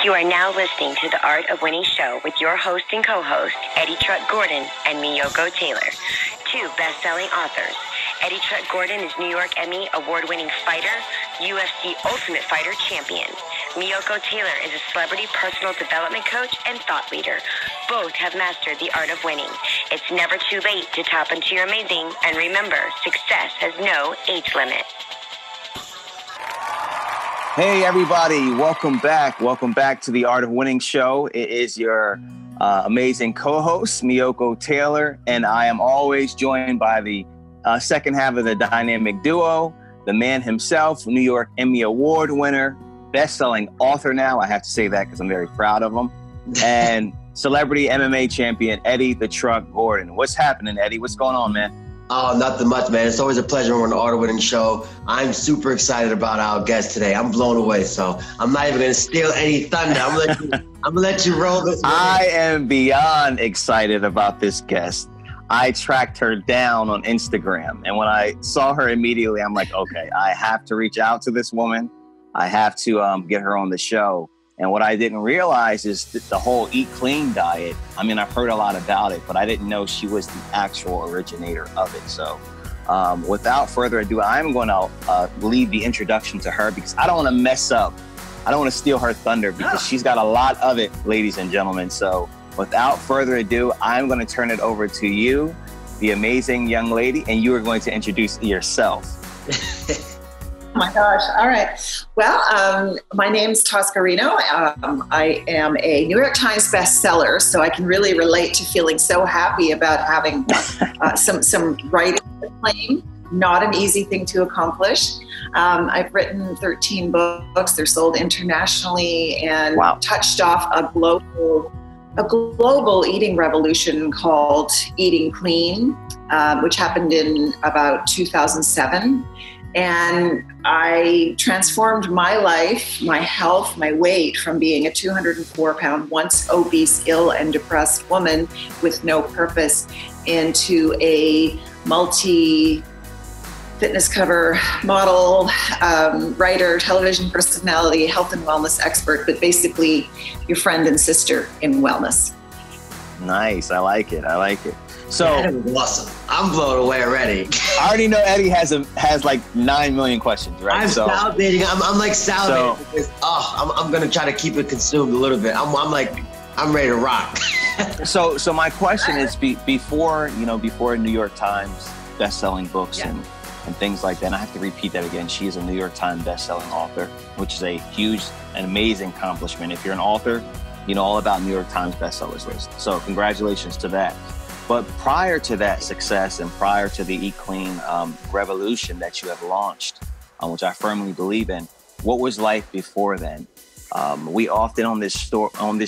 You are now listening to the Art of Winning show with your host and co-host, Eddie Trutt Gordon and Miyoko Taylor, two best-selling authors. Eddie Trutt Gordon is New York Emmy award-winning fighter, UFC Ultimate Fighter champion. Miyoko Taylor is a celebrity personal development coach and thought leader. Both have mastered the art of winning. It's never too late to tap into your amazing, and remember, success has no age limit. Hey, everybody. Welcome back. Welcome back to the Art of Winning show. It is your amazing co-host, Miyoko Taylor, and I am always joined by the second half of the dynamic duo, the man himself, New York Emmy Award winner, best-selling author now. I have to say that because I'm very proud of him. And celebrity MMA champion, Eddie the Truck Gordon. What's happening, Eddie? What's going on, man? Oh, nothing much, man. It's always a pleasure on the Art of Winning show. I'm super excited about our guest today. I'm blown away, so I'm not even going to steal any thunder. I'm gonna let you roll this. I am beyond excited about this guest. I tracked her down on Instagram, and when I saw her immediately, I'm like, okay, I have to reach out to this woman. I have to get her on the show. And what I didn't realize is that the whole eat clean diet. I mean, I've heard a lot about it, but I didn't know she was the actual originator of it. So without further ado, I'm going to leave the introduction to her because I don't want to mess up. I don't want to steal her thunder because she's got a lot of it, ladies and gentlemen. So without further ado, I'm going to turn it over to you, the amazing young lady, and you are going to introduce yourself. Oh my gosh. All right. Well, my name's Tosca Reno. I am a New York Times bestseller, so I can really relate to feeling so happy about having some writing acclaim. Not an easy thing to accomplish. I've written 13 books. They're sold internationally and touched off a global eating revolution called Eating Clean, which happened in about 2007. And I transformed my life, my health, my weight from being a 204-pound, once obese, ill, and depressed woman with no purpose into a multi-fitness cover model, writer, television personality, health and wellness expert, but basically your friend and sister in wellness. Nice. I like it. I like it. So that was awesome. I'm blown away already. I already know Eddie has like 9 million questions, right? I'm salivating. I'm like salivating. Because, I'm gonna try to keep it consumed a little bit. I'm ready to rock. So my question is, before New York Times best-selling books and things like that, and I have to repeat that again. She is a New York Times best-selling author, which is a huge and amazing accomplishment. If you're an author, you know all about New York Times bestsellers list. So congratulations to that. But prior to that success and prior to the Eat Clean revolution that you have launched, which I firmly believe in, what was life before then? We often on this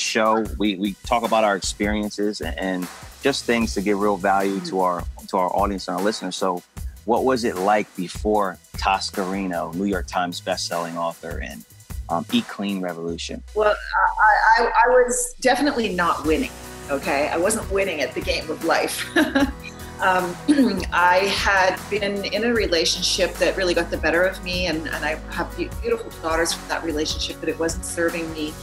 show, we talk about our experiences and just things to give real value to our audience and our listeners. So what was it like before Tosca Reno, New York Times bestselling author, and Eat Clean revolution? Well, I was definitely not winning. Okay, I wasn't winning at the game of life. I had been in a relationship that really got the better of me, and I have beautiful daughters from that relationship, but it wasn't serving me.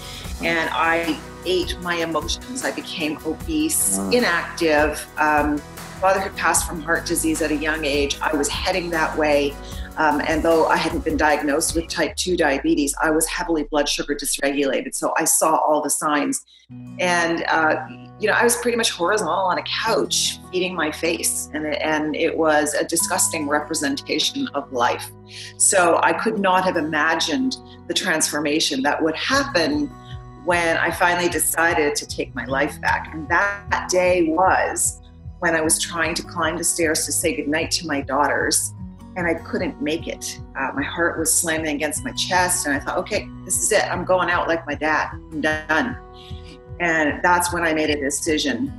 And I ate my emotions. I became obese, inactive. Father had passed from heart disease at a young age. I was heading that way. And though I hadn't been diagnosed with type 2 diabetes, I was heavily blood sugar dysregulated. So I saw all the signs. And, I was pretty much horizontal on a couch feeding my face. And it was a disgusting representation of life. So I could not have imagined the transformation that would happen when I finally decided to take my life back. And that day was when I was trying to climb the stairs to say goodnight to my daughters. And I couldn't make it. My heart was slamming against my chest. And I thought, okay, this is it. I'm going out like my dad. I'm done. And that's when I made a decision.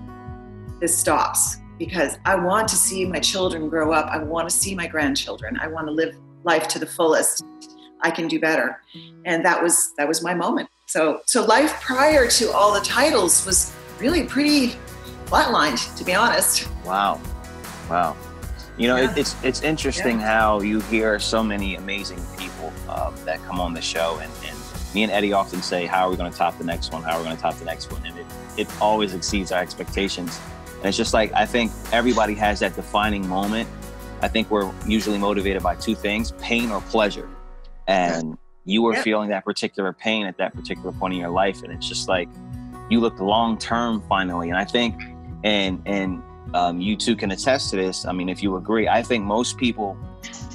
This stops, because I want to see my children grow up. I want to see my grandchildren. I want to live life to the fullest. I can do better. And that was my moment. So life prior to all the titles was really pretty flatlined, to be honest. Wow. It's interesting how you hear so many amazing people that come on the show and me and Eddie often say, how are we going to top the next one? How are we going to top the next one? And it always exceeds our expectations. And it's just like, I think everybody has that defining moment. I think we're usually motivated by two things, pain or pleasure. And you were feeling that particular pain at that particular point in your life. And it's just like, you looked long-term finally. And I think, and you two can attest to this. I mean, if you agree, I think most people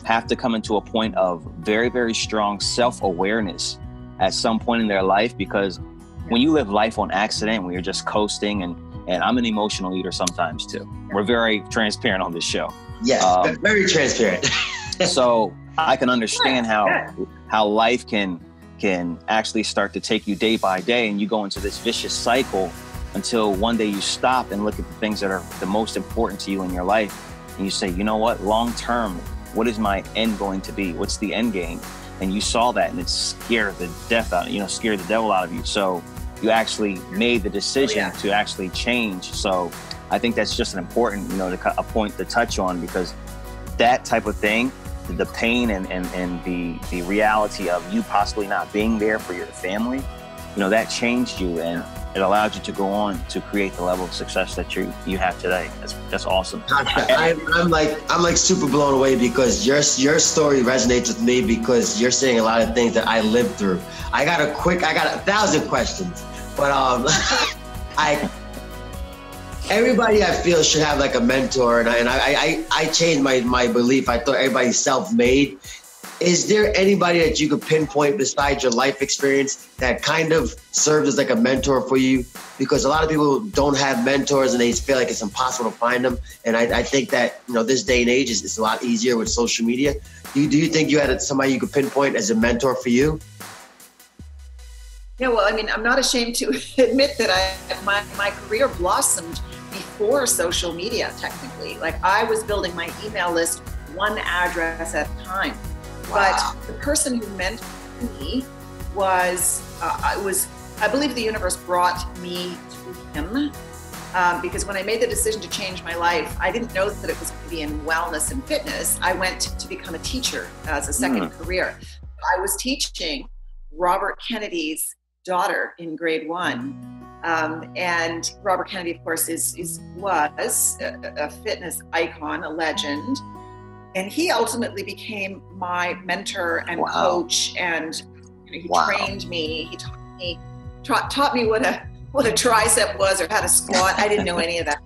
have to come into a point of very, very strong self-awareness at some point in their life, because when you live life on accident, when you're just coasting, and I'm an emotional eater sometimes too. We're very transparent on this show. Yes, very transparent. So I can understand how life can actually start to take you day by day, and you go into this vicious cycle until one day you stop and look at the things that are the most important to you in your life, and you say, you know what, long term, what is my end going to be? What's the end game? And you saw that, and it scared the scared the devil out of you. So you actually made the decision to actually change. So I think that's just an important, a point to touch on, because that type of thing, the pain and the reality of you possibly not being there for your family, that changed you, and it allowed you to go on to create the level of success that you have today. That's awesome. I'm like super blown away, because your story resonates with me, because you're saying a lot of things that I lived through. I got 1,000 questions, but everybody I feel should have like a mentor, and I changed my belief. I thought everybody's self-made. Is there anybody that you could pinpoint besides your life experience that kind of served as like a mentor for you? Because a lot of people don't have mentors, and they feel like it's impossible to find them. And I think that, this day and age it's a lot easier with social media. Do you think you had somebody you could pinpoint as a mentor for you? Yeah, well, I mean, I'm not ashamed to admit that my career blossomed before social media, technically. Like, I was building my email list one address at a time. Wow. But the person who mentored me was, I believe the universe brought me to him, because when I made the decision to change my life, I didn't know that it was going to be in wellness and fitness. I went to become a teacher as a second career. I was teaching Robert Kennedy's daughter in grade 1. And Robert Kennedy, of course, was a fitness icon, a legend. And he ultimately became my mentor and coach, and he trained me. He taught me what a tricep was, or how to squat. I didn't know any of that.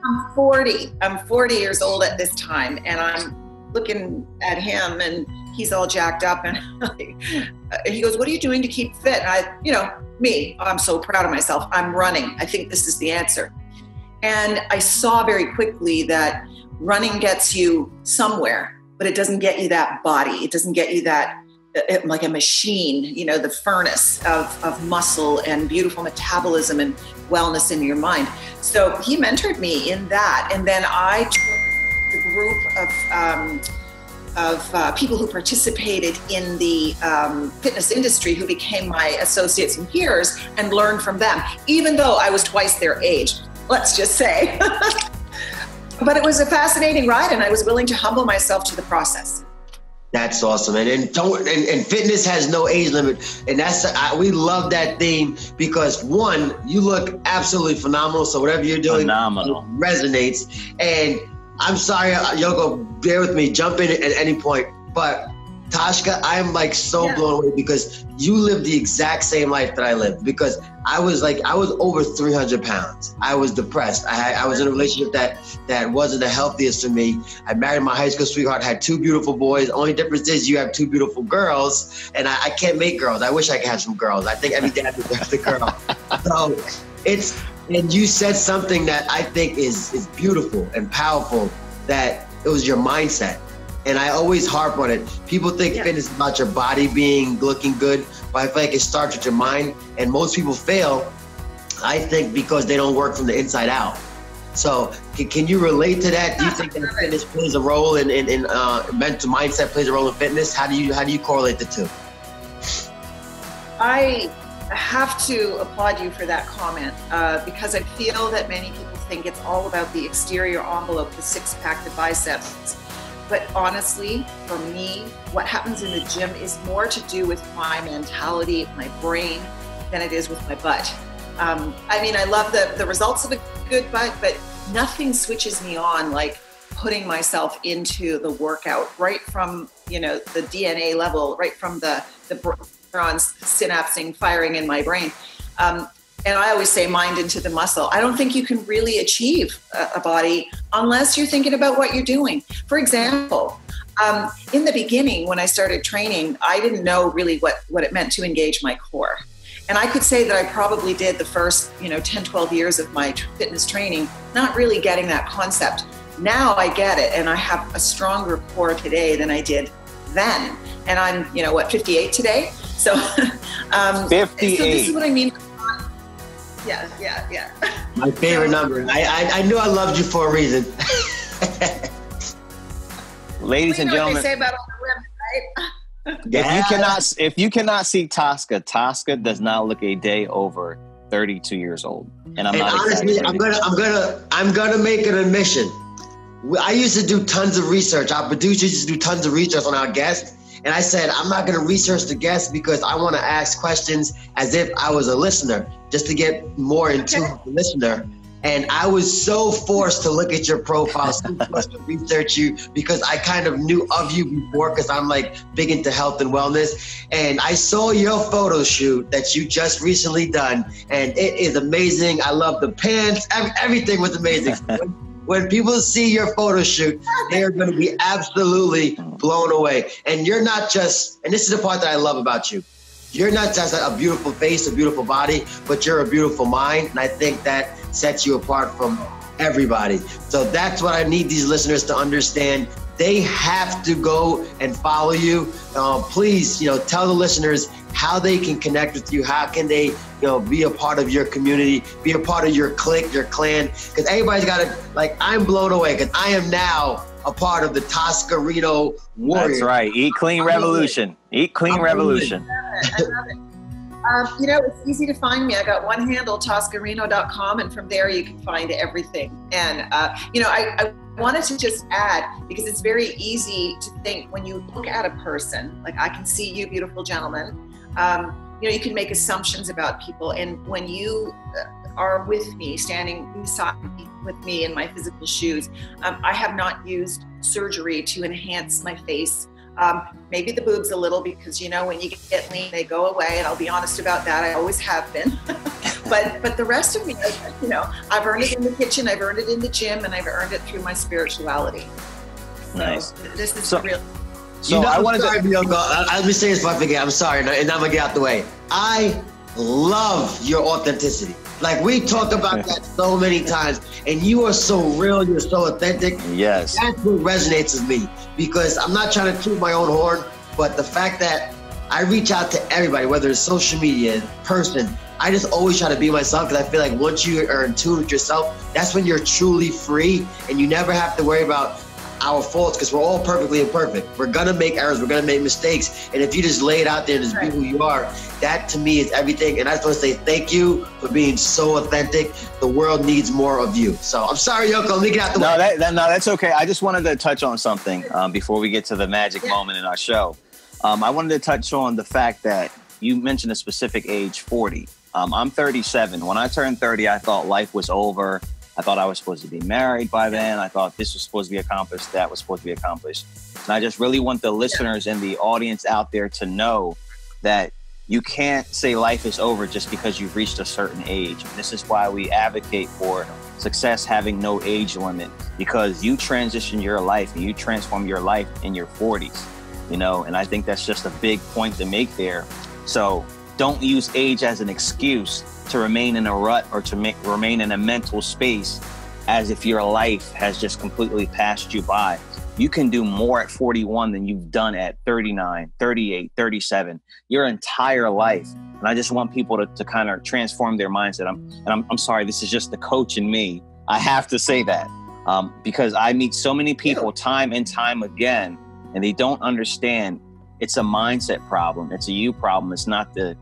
I'm 40. I'm 40 years old at this time, and I'm looking at him, and he's all jacked up, and he goes, "What are you doing to keep fit?" And I'm so proud of myself. I'm running. I think this is the answer. And I saw very quickly that running gets you somewhere, but it doesn't get you that body. It doesn't get you that, like a machine, the furnace of muscle and beautiful metabolism and wellness in your mind. So he mentored me in that. And then I took the group of people who participated in the fitness industry, who became my associates and peers, and learned from them, even though I was twice their age, let's just say. But it was a fascinating ride, and I was willing to humble myself to the process. That's awesome, and fitness has no age limit, and we love that theme, because one, you look absolutely phenomenal. So whatever you're doing, resonates. And I'm sorry, Yoko, bear with me, jump in at any point. But Tosca, I'm like so blown away, because you lived the exact same life that I lived. Because I was over 300 pounds. I was depressed. I was in a relationship that wasn't the healthiest for me. I married my high school sweetheart, had 2 beautiful boys. The only difference is you have 2 beautiful girls, and I can't make girls. I wish I could have some girls. I think every dad deserves a girl. So and you said something that I think is beautiful and powerful, that it was your mindset. And I always harp on it. People think fitness is about your body looking good, but I feel like it starts with your mind. And most people fail, I think, because they don't work from the inside out. So can you relate to that? Do you think that fitness plays a role in mental mindset plays a role in fitness? How do you correlate the two? I have to applaud you for that comment, because I feel that many people think it's all about the exterior envelope, the 6-pack, the biceps. But honestly, for me, what happens in the gym is more to do with my mentality, my brain, than it is with my butt. I mean, I love the results of a good butt, but nothing switches me on like putting myself into the workout right from, you know, the DNA level, right from the neurons synapsing, firing in my brain. And I always say mind into the muscle. I don't think you can really achieve a body unless you're thinking about what you're doing. For example, in the beginning, when I started training, I didn't know really what it meant to engage my core. And I could say that I probably did the first, 10, 12 years of my fitness training, not really getting that concept. Now I get it, and I have a stronger core today than I did then. And I'm, 58 today? So, 58. So this is what I mean. Yeah. My favorite number. I knew I loved you for a reason. Ladies and gentlemen, what they say about on the web, right? If you cannot see Tosca does not look a day over 32 years old. And I'm not honestly, I'm gonna make an admission. I used to do tons of research. Our producers used to do tons of research on our guests. And I said, I'm not going to research the guests because I want to ask questions as if I was a listener, just to get more into the listener. And I was so forced to look at your profile, so forced to research you because I kind of knew of you before because I'm like big into health and wellness. And I saw your photo shoot that you just recently done, and it is amazing. I love the pants. Everything was amazing. When people see your photo shoot, they are going to be absolutely blown away. And you're not just, and this is the part that I love about you, you're not just a beautiful face, a beautiful body, but you're a beautiful mind. And I think that sets you apart from everybody. So that's what I need these listeners to understand. They have to go and follow you. Please, tell the listeners how they can connect with you. How can they, be a part of your community, be a part of your clique, your clan? Because everybody's got to, I'm blown away because I am now a part of the Tosca Reno Warriors. That's right. Eat Clean Revolution. Eat Clean Revolution. I love it. It's easy to find me. I got one handle, toscareno.com, and from there you can find everything. And, I wanted to just add, because it's very easy to think when you look at a person, like I can see you, beautiful gentlemen, you can make assumptions about people. And when you are with me, standing beside me, with me in my physical shoes, I have not used surgery to enhance my face. Maybe the boobs a little because, when you get lean, they go away. And I'll be honest about that. I always have been. But the rest of me, I've earned it in the kitchen, I've earned it in the gym, and I've earned it through my spirituality. So nice. This is real. So I wanted to... Let me say this before I forget. I'm sorry, and I'm going to get out the way. I love your authenticity. Like, we talk about that so many times, and you are so real, you're so authentic. Yes. That's what resonates with me, because I'm not trying to toot my own horn, but the fact that I reach out to everybody, whether it's social media, person, I just always try to be myself, because I feel like once you are in tune with yourself, that's when you're truly free, and you never have to worry about our faults, because we're all perfectly imperfect. We're gonna make errors, we're gonna make mistakes, and if you just lay it out there and just be who you are, that to me is everything. And I just want to say thank you for being so authentic. The world needs more of you. So I'm sorry, Yoko, let me get out the way. No, that's okay. I just wanted to touch on something before we get to the magic moment in our show. I wanted to touch on the fact that you mentioned a specific age, 40. I'm 37. When I turned 30, I thought life was over. I thought I was supposed to be married by then. I thought this was supposed to be accomplished, that was supposed to be accomplished. And I just really want the listeners and the audience out there to know that you can't say life is over just because you've reached a certain age. And this is why we advocate for success having no age limit, because you transition your life and you transform your life in your 40s, and I think that's just a big point to make there. So don't use age as an excuse to remain in a rut or to remain in a mental space as if your life has just completely passed you by. You can do more at 41 than you've done at 39, 38, 37, your entire life. And I just want people to kind of transform their mindset. I'm sorry, this is just the coach in me. I have to say that because I meet so many people time and time again, and they don't understand it's a mindset problem. It's a you problem. It's not the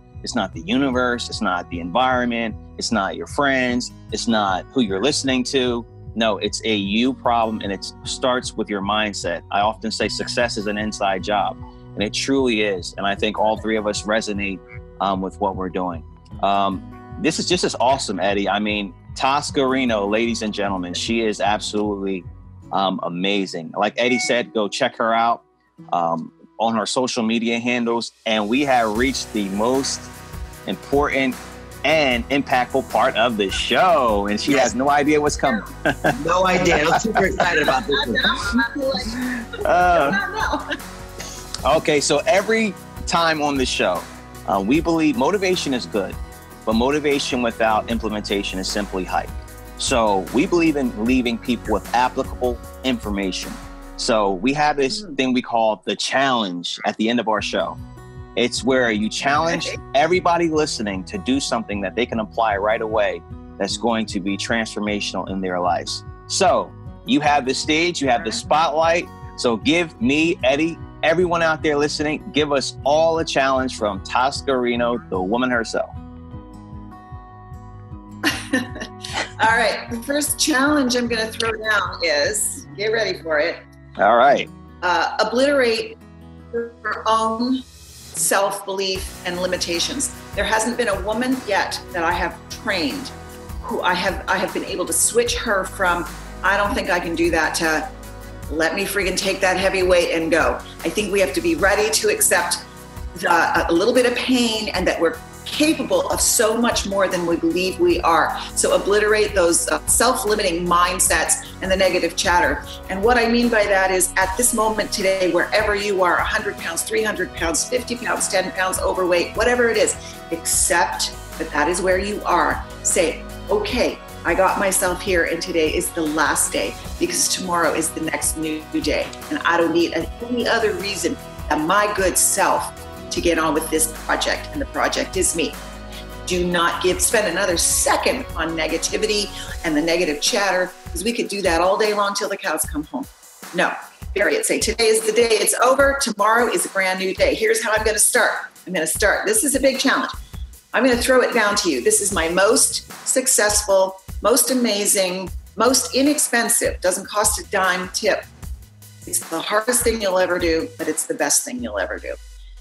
universe. It's not the environment. It's not your friends. It's not who you're listening to. No, it's a you problem, and it starts with your mindset. I often say success is an inside job, and it truly is. And I think all three of us resonate with what we're doing. This is just as awesome, Eddie. I mean, Tosca Reno, ladies and gentlemen, she is absolutely amazing. Like Eddie said, go check her out on her social media handles. And we have reached the most important and impactful part of the show, and she has no idea what's coming. No idea. I'm super excited about this one. Okay, so every time on the show, we believe motivation is good, but motivation without implementation is simply hype. So we believe in leaving people with applicable information. So we have this thing we call the challenge at the end of our show. It's where you challenge everybody listening to do something that they can apply right away that's going to be transformational in their lives. So you have the stage, you have the spotlight. So give me, Eddie, everyone out there listening, give us all a challenge from Tosca Reno, the woman herself. All right. The first challenge I'm going to throw down is, get ready for it. All right. Obliterate your own self-belief and limitations. There hasn't been a woman yet that I have trained who I have been able to switch her from, I don't think I can do that, to let me friggin' take that heavy weight and go. I think we have to be ready to accept a little bit of pain, and that we're capable of so much more than we believe we are. So obliterate those self-limiting mindsets and the negative chatter. And what I mean by that is, at this moment today, wherever you are, 100 pounds, 300 pounds, 50 pounds, 10 pounds overweight, whatever it is, accept that that is where you are. Say, okay, I got myself here, and today is the last day, because tomorrow is the next new day. And I don't need any other reason than my good self to get on with this project, and the project is me. Do not spend another second on negativity and the negative chatter, because we could do that all day long till the cows come home. No, period. Say, today is the day, it's over. Tomorrow is a brand new day. Here's how I'm going to start. This is a big challenge. I'm going to throw it down to you. This is my most successful, most amazing, most inexpensive, doesn't cost a dime tip. It's the hardest thing you'll ever do, but it's the best thing you'll ever do.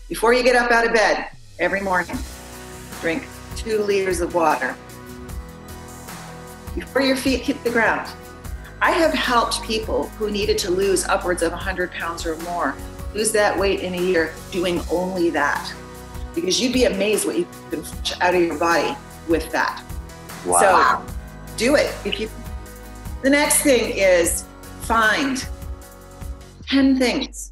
Before you get up out of bed every morning, drink 2 liters of water. Before your feet hit the ground. I have helped people who needed to lose upwards of 100 pounds or more lose that weight in a year doing only that. Because you'd be amazed what you can flush out of your body with that. Wow. So do it. The next thing is find 10 things.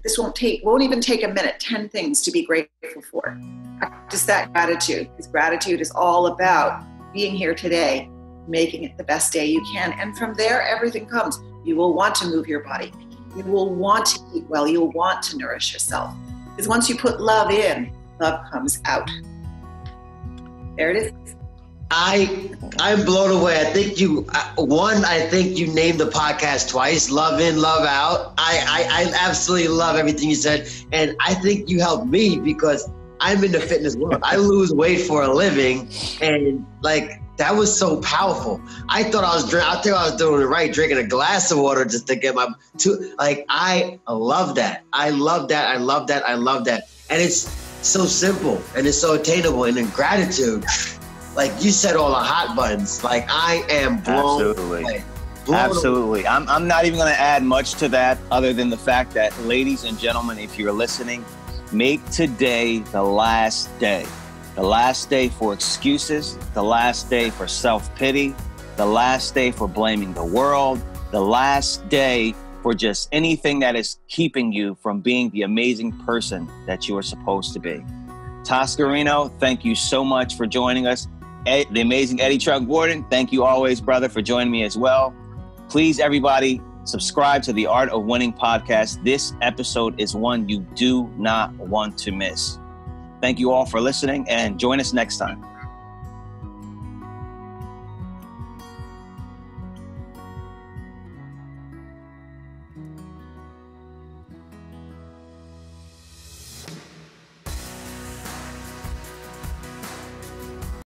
This won't even take a minute. 10 things to be grateful for. Practice that gratitude, because gratitude is all about being here today, making it the best day you can. And from there, everything comes. You will want to move your body. You will want to eat well. You'll want to nourish yourself. Because once you put love in, love comes out. There it is. I'm blown away. I think you named the podcast twice. Love in, love out. I absolutely love everything you said. And I think you helped me, because I'm in the fitness world. I lose weight for a living. And that was so powerful. I thought I was doing it right, drinking a glass of water just to get I love that. I love that. I love that. I love that. And it's so simple, and it's so attainable. And in gratitude, like you said, all the hot buttons. I am blown away. Absolutely. I'm not even going to add much to that, other than the fact that, ladies and gentlemen, if you're listening, make today the last day. The last day for excuses, the last day for self-pity, the last day for blaming the world, the last day for just anything that is keeping you from being the amazing person that you are supposed to be. Tosca Reno, thank you so much for joining us. The amazing Eddie Truck Gordon, thank you always, brother, for joining me as well. Please, everybody, subscribe to the Art of Winning podcast. This episode is one you do not want to miss. Thank you all for listening, and join us next time.